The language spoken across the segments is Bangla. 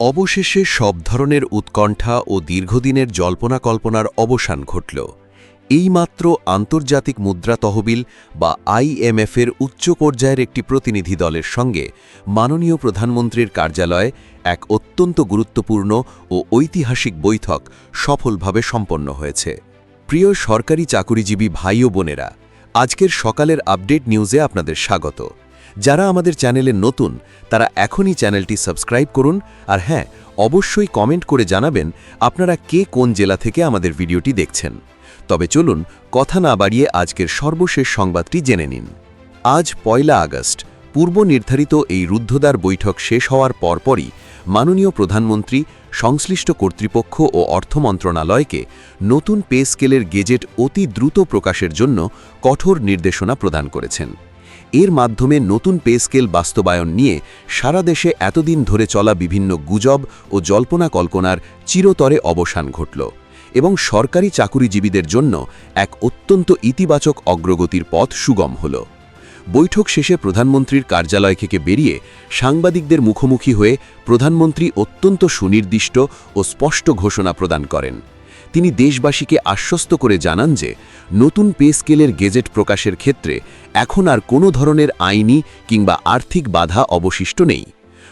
অবশেষে সব ধরনের উৎকণ্ঠা ও দীর্ঘদিনের জল্পনা-কল্পনার অবসান ঘটল। এইমাত্র আন্তর্জাতিক মুদ্রা তহবিল বা আইএমএফের উচ্চ পর্যায়ের একটি প্রতিনিধি দলের সঙ্গে মাননীয় প্রধানমন্ত্রীর কার্যালয়ে এক অত্যন্ত গুরুত্বপূর্ণ ও ঐতিহাসিক বৈঠক সফলভাবে সম্পন্ন হয়েছে। প্রিয় সরকারি চাকুরিজীবী ভাই ও বোনেরা, আজকের সকালের আপডেট নিউজে আপনাদের স্বাগত। যারা আমাদের চ্যানেলে নতুন তারা এখনই চ্যানেলটি সাবস্ক্রাইব করুন, আর হ্যাঁ, অবশ্যই কমেন্ট করে জানাবেন আপনারা কে কোন জেলা থেকে আমাদের ভিডিওটি দেখছেন। তবে চলুন কথা না বাড়িয়ে আজকের সর্বশেষ সংবাদটি জেনে নিন। আজ 1 আগস্ট পূর্ব নির্ধারিত এই রুদ্ধদ্বার বৈঠক শেষ হওয়ার পরপরই মাননীয় প্রধানমন্ত্রী সংশ্লিষ্ট কর্তৃপক্ষ ও অর্থ মন্ত্রণালয়কে নতুন পে স্কেলের গেজেট অতি দ্রুত প্রকাশের জন্য কঠোর নির্দেশনা প্রদান করেছেন। এর মাধ্যমে নতুন পে স্কেল বাস্তবায়ন নিয়ে সারা দেশে এতদিন ধরে চলা বিভিন্ন গুজব ও জল্পনা-কল্পনার চিরতরে অবসান ঘটল এবং সরকারি চাকুরিজীবীদের জন্য এক অত্যন্ত ইতিবাচক অগ্রগতির পথ সুগম হল। বৈঠক শেষে প্রধানমন্ত্রীর কার্যালয় থেকে বেরিয়ে সাংবাদিকদের মুখোমুখি হয়ে প্রধানমন্ত্রী অত্যন্ত সুনির্দিষ্ট ও স্পষ্ট ঘোষণা প্রদান করেন। তিনি দেশবাসীকে আশ্বস্ত করে জানান যে নতুন পে স্কেলের গেজেট প্রকাশের ক্ষেত্রে এখন আর কোনো ধরনের আইনি কিংবা আর্থিক বাধা অবশিষ্ট নেই।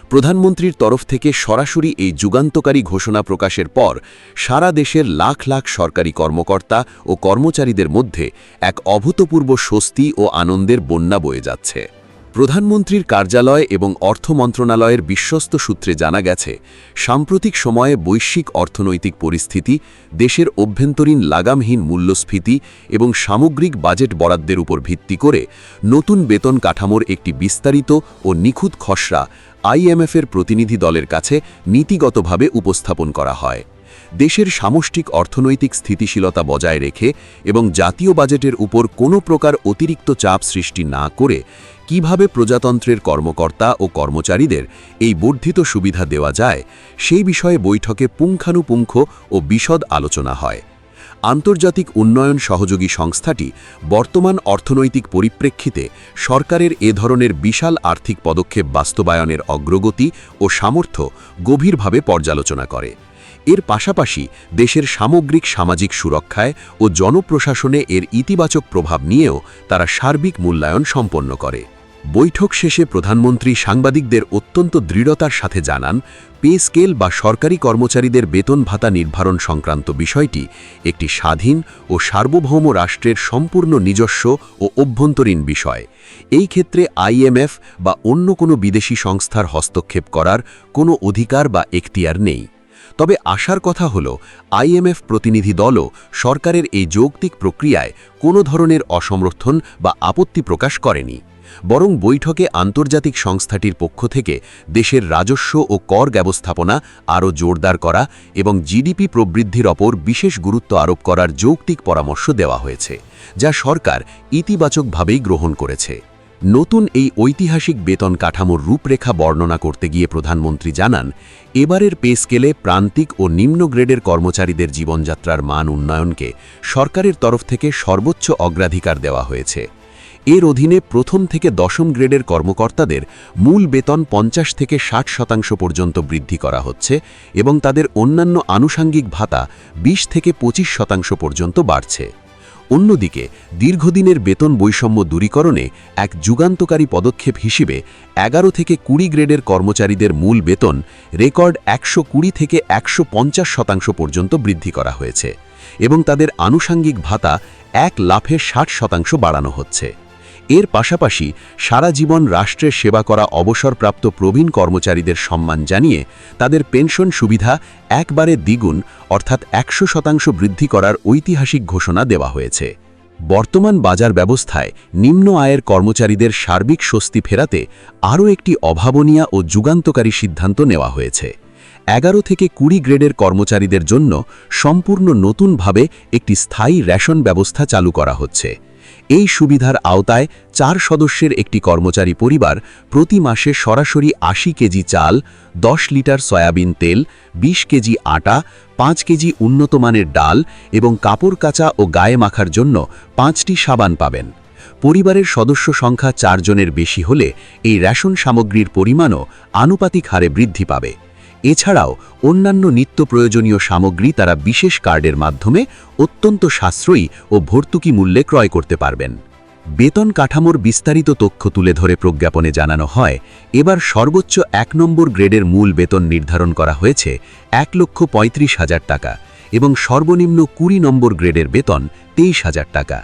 প্রধানমন্ত্রীর তরফ থেকে সরাসরি এই যুগান্তকারী ঘোষণা প্রকাশের পর সারা দেশের লাখ লাখ সরকারি কর্মকর্তা ও কর্মচারীদের মধ্যে এক অভূতপূর্ব স্বস্তি ও আনন্দের বন্যা বয়ে যাচ্ছে। প্রধানমন্ত্রীর কার্যালয় এবং অর্থ মন্ত্রণালয়ের বিশ্বস্ত সূত্রে জানা গেছে, সাম্প্রতিক সময়ে বৈশ্বিক অর্থনৈতিক পরিস্থিতি, দেশের অভ্যন্তরীণ লাগামহীন মূল্যস্ফীতি এবং সামগ্রিক বাজেট বরাদ্দের উপর ভিত্তি করে নতুন বেতন কাঠামোর একটি বিস্তারিত ও নিখুঁত খসড়া আইএমএফের প্রতিনিধি দলের কাছে নীতিগতভাবে উপস্থাপন করা হয়। দেশের সামষ্টিক অর্থনৈতিক স্থিতিশীলতা বজায় রেখে এবং জাতীয় বাজেটের উপর কোনো প্রকার অতিরিক্ত চাপ সৃষ্টি না করে কিভাবে প্রজাতন্ত্রের কর্মকর্তা ও কর্মচারীদের এই বর্ধিত সুবিধা দেওয়া যায়, সেই বিষয়ে বৈঠকে পুঙ্খানুপুঙ্খ ও বিশদ আলোচনা হয়। আন্তর্জাতিক উন্নয়ন সহযোগী সংস্থাটি বর্তমান অর্থনৈতিক পরিপ্রেক্ষিতে সরকারের এ ধরনের বিশাল আর্থিক পদক্ষেপ বাস্তবায়নের অগ্রগতি ও সামর্থ্য গভীরভাবে পর্যালোচনা করে। এর পাশাপাশি দেশের সামগ্রিক সামাজিক সুরক্ষায় ও জনপ্রশাসনে এর ইতিবাচক প্রভাব নিয়েও তারা সার্বিক মূল্যায়ন সম্পন্ন করে। বৈঠক শেষে প্রধানমন্ত্রী সাংবাদিকদের অত্যন্ত দৃঢ়তার সাথে জানান, পে স্কেল বা সরকারি কর্মচারীদের বেতন ভাতা নির্ধারণ সংক্রান্ত বিষয়টি একটি স্বাধীন ও সার্বভৌম রাষ্ট্রের সম্পূর্ণ নিজস্ব ও অভ্যন্তরীণ বিষয়। এই ক্ষেত্রে আইএমএফ বা অন্য কোনো বিদেশি সংস্থার হস্তক্ষেপ করার কোনো অধিকার বা এখতিয়ার নেই। তবে আশার কথা হল, আইএমএফ প্রতিনিধি দলও সরকারের এই যৌক্তিক প্রক্রিয়ায় কোনো ধরনের অসমর্থন বা আপত্তি প্রকাশ করেনি, বরং বৈঠকে আন্তর্জাতিক সংস্থাটির পক্ষ থেকে দেশের রাজস্ব ও কর ব্যবস্থাপনা আরও জোরদার করা এবং জিডিপি প্রবৃদ্ধির ওপর বিশেষ গুরুত্ব আরোপ করার যৌক্তিক পরামর্শ দেওয়া হয়েছে, যা সরকার ইতিবাচকভাবেই গ্রহণ করেছে। নতুন এই ঐতিহাসিক বেতন কাঠামোর রূপরেখা বর্ণনা করতে গিয়ে প্রধানমন্ত্রী জানান, এবারের পে স্কেলে প্রান্তিক ও নিম্ন গ্রেডের কর্মচারীদের জীবনযাত্রার মান উন্নয়নকে সরকারের তরফ থেকে সর্বোচ্চ অগ্রাধিকার দেওয়া হয়েছে। এর অধীনে প্রথম থেকে দশম গ্রেডের কর্মকর্তাদের মূল বেতন 50 থেকে 60% পর্যন্ত বৃদ্ধি করা হচ্ছে এবং তাদের অন্যান্য আনুষাঙ্গিক ভাতা 20 থেকে 25% পর্যন্ত বাড়ছে। অন্যদিকে দীর্ঘদিনের বেতন বৈষম্য দূরীকরণে এক যুগান্তকারী পদক্ষেপ হিসেবে 11 থেকে 20 গ্রেডের কর্মচারীদের মূল বেতন রেকর্ড 120 থেকে 150% পর্যন্ত বৃদ্ধি করা হয়েছে এবং তাদের আনুষাঙ্গিক ভাতা 1 লাফে 60% বাড়ানো হচ্ছে। এর পাশাপাশি সারা জীবন রাষ্ট্রের সেবা করা অবসরপ্রাপ্ত প্রবীণ কর্মচারীদের সম্মান জানিয়ে তাদের পেনশন সুবিধা একবারে দ্বিগুণ অর্থাৎ 100% বৃদ্ধি করার ঐতিহাসিক ঘোষণা দেওয়া হয়েছে। বর্তমান বাজার ব্যবস্থায় নিম্ন আয়ের কর্মচারীদের সার্বিক স্বস্তি ফেরাতে আরও একটি অভাবনীয় ও যুগান্তকারী সিদ্ধান্ত নেওয়া হয়েছে। 11 থেকে 20 গ্রেডের কর্মচারীদের জন্য সম্পূর্ণ নতুনভাবে একটি স্থায়ী রেশন ব্যবস্থা চালু করা হচ্ছে। এই সুবিধার আওতায় 4 সদস্যের একটি কর্মচারী পরিবার প্রতি মাসে সরাসরি 80 কেজি চাল, 10 লিটার সয়াবিন তেল, 20 কেজি আটা, 5 কেজি উন্নতমানের ডাল এবং কাপড় কাচা ও গায়ে মাখার জন্য 5টি সাবান পাবেন। পরিবারের সদস্য সংখ্যা 4 জনের বেশি হলে এই রেশন সামগ্রীর পরিমাণও আনুপাতিক হারে বৃদ্ধি পাবে। এছাড়াও অন্যান্য নিত্য প্রয়োজনীয় সামগ্রী তারা বিশেষ কার্ডের মাধ্যমে অত্যন্ত সাশ্রয়ী ও ভর্তুকি মূল্যে ক্রয় করতে পারবেন। বেতন কাঠামোর বিস্তারিত তথ্য তুলে ধরে প্রজ্ঞাপনে জানানো হয়, এবার সর্বোচ্চ ১ নম্বর গ্রেডের মূল বেতন নির্ধারণ করা হয়েছে ১,৩৫,০০০ টাকা এবং সর্বনিম্ন ২০ নম্বর গ্রেডের বেতন ২৩,০০০ টাকা।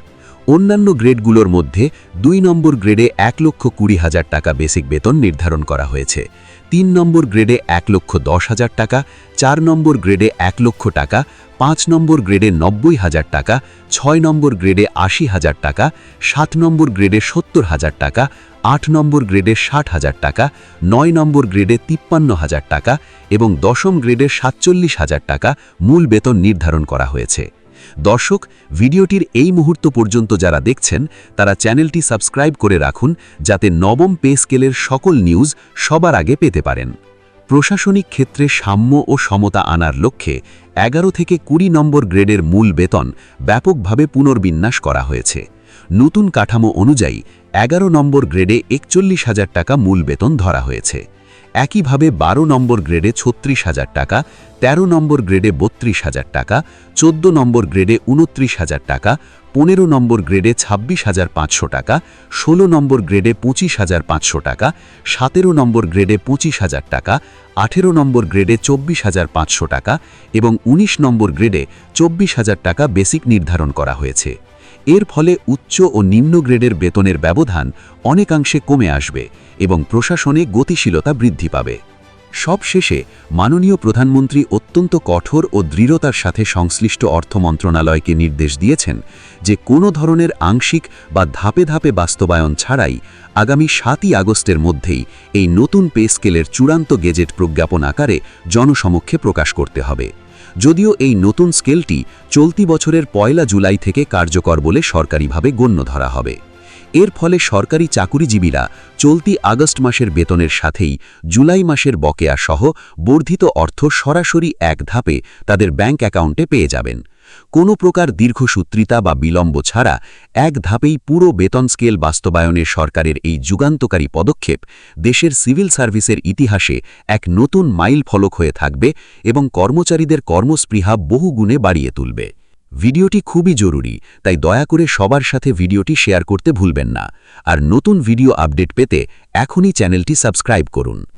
অন্যান্য গ্রেডগুলোর মধ্যে ২ নম্বর গ্রেডে ১,২০,০০০ টাকা বেসিক বেতন নির্ধারণ করা হয়েছে, ৩ নম্বর গ্রেডে ১,১০,০০০ টাকা, ৪ নম্বর গ্রেডে ১ লক্ষ টাকা, ৫ নম্বর গ্রেডে ৯০,০০০ টাকা, ৬ নম্বর গ্রেডে ৮০,০০০ টাকা, ৭ নম্বর গ্রেডে ৭০,০০০ টাকা, ৮ নম্বর গ্রেডে ৬০,০০০ টাকা, ৯ নম্বর গ্রেডে ৫৩,০০০ টাকা এবং ১০ম গ্রেডে ৪৭,০০০ টাকা মূল বেতন নির্ধারণ করা হয়েছে। দর্শক, ভিডিওটির এই মুহূর্ত পর্যন্ত যারা দেখছেন তারা চ্যানেলটি সাবস্ক্রাইব করে রাখুন যাতে নবম পে স্কেলের সকল নিউজ সবার আগে পেতে পারেন। প্রশাসনিক ক্ষেত্রে সাম্য ও সমতা আনার লক্ষ্যে ১১ থেকে ২০ নম্বর গ্রেডের মূল বেতন ব্যাপকভাবে পুনর্বিন্যাস করা হয়েছে। নতুন কাঠামো অনুযায়ী ১১ নম্বর গ্রেডে ৪১,০০০ টাকা মূল বেতন ধরা হয়েছে। একইভাবে ১২ নম্বর গ্রেডে ৩৬,০০০ টাকা, ১৩ নম্বর গ্রেডে ৩২,০০০ টাকা, ১৪ নম্বর গ্রেডে ২৯,০০০ টাকা, ১৫ নম্বর গ্রেডে ২৬,৫০০ টাকা, ১৬ নম্বর গ্রেডে ২৫,৫০০ টাকা, ১৭ নম্বর গ্রেডে ২৫,০০০ টাকা, ১৮ নম্বর গ্রেডে ২৪,৫০০ টাকা এবং ১৯ নম্বর গ্রেডে ২৪,০০০ টাকা বেসিক নির্ধারণ করা হয়েছে। এর ফলে উচ্চ ও নিম্ন গ্রেডের বেতনের ব্যবধান অনেকাংশে কমে আসবে এবং প্রশাসনে গতিশীলতা বৃদ্ধি পাবে। সবশেষে মাননীয় প্রধানমন্ত্রী অত্যন্ত কঠোর ও দৃঢ়তার সাথে সংশ্লিষ্ট অর্থ মন্ত্রণালয়কে নির্দেশ দিয়েছেন যে কোনো ধরনের আংশিক বা ধাপে ধাপে বাস্তবায়ন ছাড়াই আগামী ৭ই আগস্টের মধ্যেই এই নতুন পে স্কেলের চূড়ান্ত গেজেট প্রজ্ঞাপন আকারে জনসমক্ষে প্রকাশ করতে হবে। যদিও এই নতুন স্কেলটি চলতি বছরের ১ জুলাই থেকে কার্যকর বলে সরকারিভাবে গণ্য ধরা হবে। এর ফলে সরকারি চাকুরিজীবীরা চলতি আগস্ট মাসের বেতনের সাথেই জুলাই মাসের বকেয়া সহ বর্ধিত অর্থ সরাসরি এক ধাপে তাদের ব্যাংক অ্যাকাউন্টে পেয়ে যাবেন। কোনো প্রকার দীর্ঘসূত্রিতা বা বিলম্ব ছাড়া এক ধাপেই পুরো বেতন স্কেল বাস্তবায়নের সরকারের এই যুগান্তকারী পদক্ষেপ দেশের সিভিল সার্ভিসের ইতিহাসে এক নতুন মাইল ফলক হয়ে থাকবে এবং কর্মচারীদের কর্মস্পৃহা বহুগুণে বাড়িয়ে তুলবে। ভিডিওটি খুবই জরুরি, তাই দয়া করে সবার সাথে ভিডিওটি শেয়ার করতে ভুলবেন না। আর নতুন ভিডিও আপডেট পেতে এখনই চ্যানেলটি সাবস্ক্রাইব করুন।